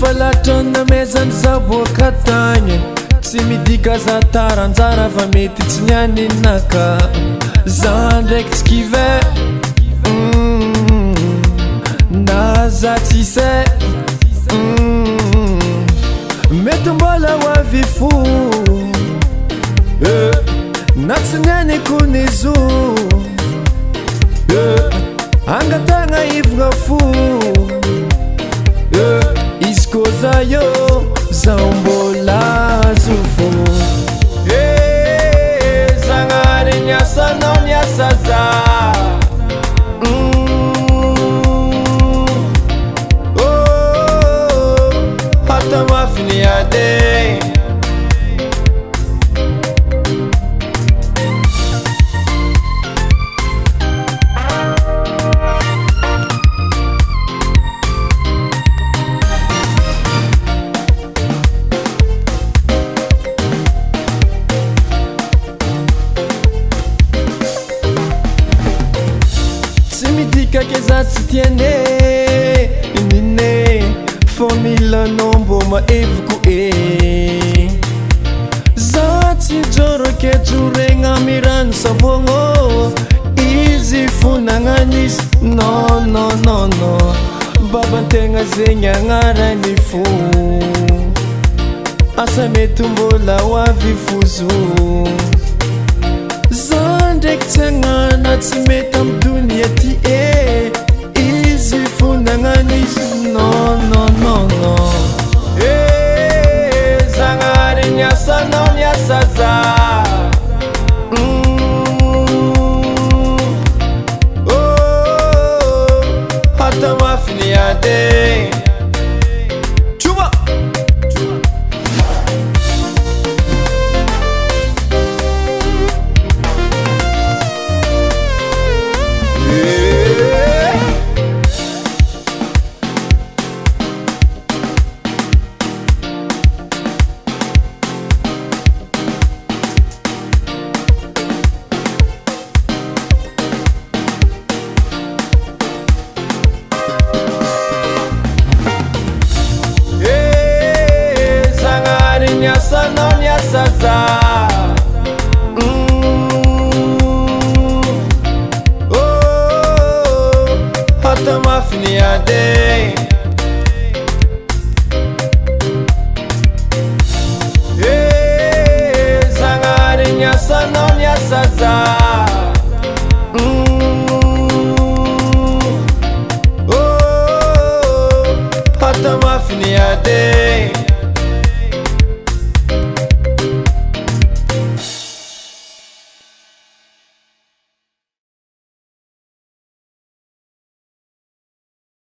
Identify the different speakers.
Speaker 1: falatrana mezany zaboakatagny tsy midika za taranjara fa mety tsy nianinaka za ndraiky tsy kive na za tsisay mety mbola hoavy fo na tsy nianiko nizo angatagna ivogna fo izy kô za yo zaho mbola azo fo zagnahary niasanao niasa za hata mafy niade kake za tsy tiane nine fô milanao mbô maeviko za tsy joro akejoregna mirano savogno izy fonagnanisy non babantegna zegny agnarany fo asa mety mbola hoavy fozo za ndraiky tsy agnana tsy mety amy dunia ty izy fonagnanisy non zagnahary niasanao niasa za hata mafy niade niasanao niasa za hata mafy niade zagnahary niasanao niasa za hata mafy niade